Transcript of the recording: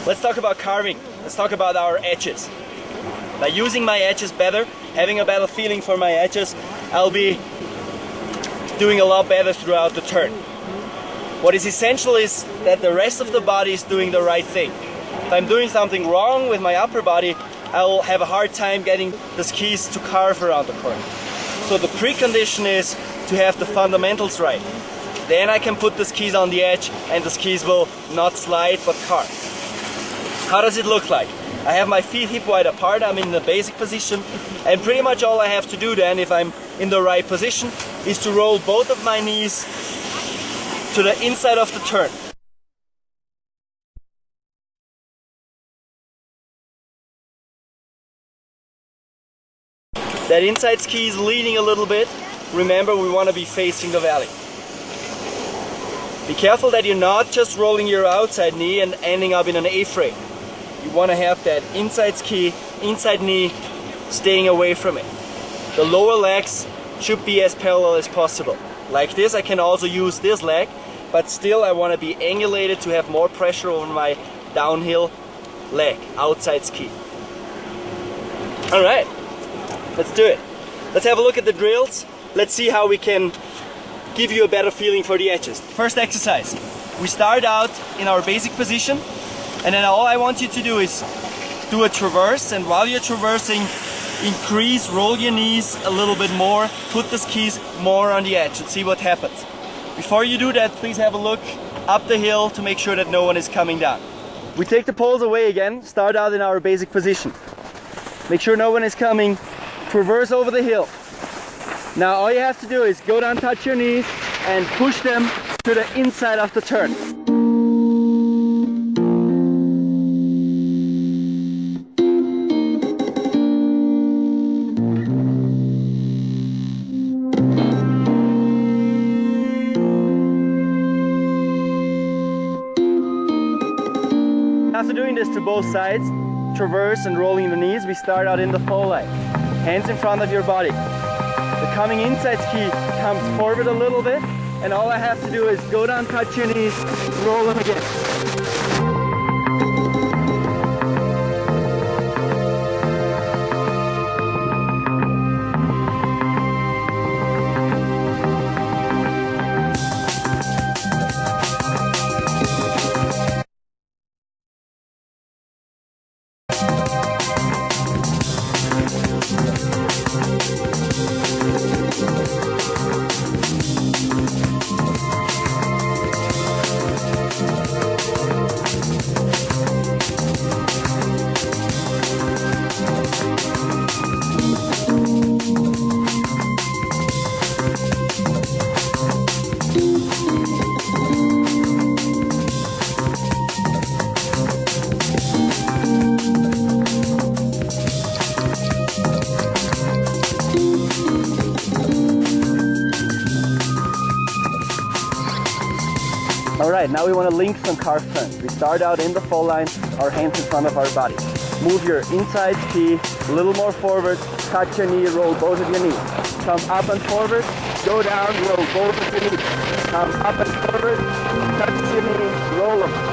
Let's talk about carving. Let's talk about our edges. By using my edges better, having a better feeling for my edges, I'll be doing a lot better throughout the turn. What is essential is that the rest of the body is doing the right thing. If I'm doing something wrong with my upper body, I'll have a hard time getting the skis to carve around the corner. So the precondition is to have the fundamentals right. Then I can put the skis on the edge and the skis will not slide but carve. How does it look like? I have my feet hip wide apart, I'm in the basic position, and pretty much all I have to do then, if I'm in the right position, is to roll both of my knees to the inside of the turn. That inside ski is leaning a little bit. Remember, we want to be facing the valley. Be careful that you're not just rolling your outside knee and ending up in an A-frame. You want to have that inside ski, inside knee staying away from it. The lower legs should be as parallel as possible. Like this, I can also use this leg, but still I want to be angulated to have more pressure over my downhill leg, outside ski. Alright, let's do it. Let's have a look at the drills. Let's see how we can give you a better feeling for the edges. First exercise. We start out in our basic position, and then all I want you to do is do a traverse, and while you're traversing, increase, roll your knees a little bit more, put the skis more on the edge and see what happens. Before you do that, please have a look up the hill to make sure that no one is coming down. We take the poles away again, start out in our basic position. Make sure no one is coming, traverse over the hill. Now all you have to do is go down, touch your knees and push them to the inside of the turn. After doing this to both sides, traverse and rolling the knees, we start out in the fall line. Hands in front of your body. The coming inside ski comes forward a little bit, and all I have to do is go down, touch your knees, roll them again. Alright, now we want to link some carve turns. We start out in the fall line, our hands in front of our body. Move your inside ski a little more forward, touch your knee, roll both of your knees. Come up and forward, go down, roll both of your knees. Come up and forward, touch your knee, roll them.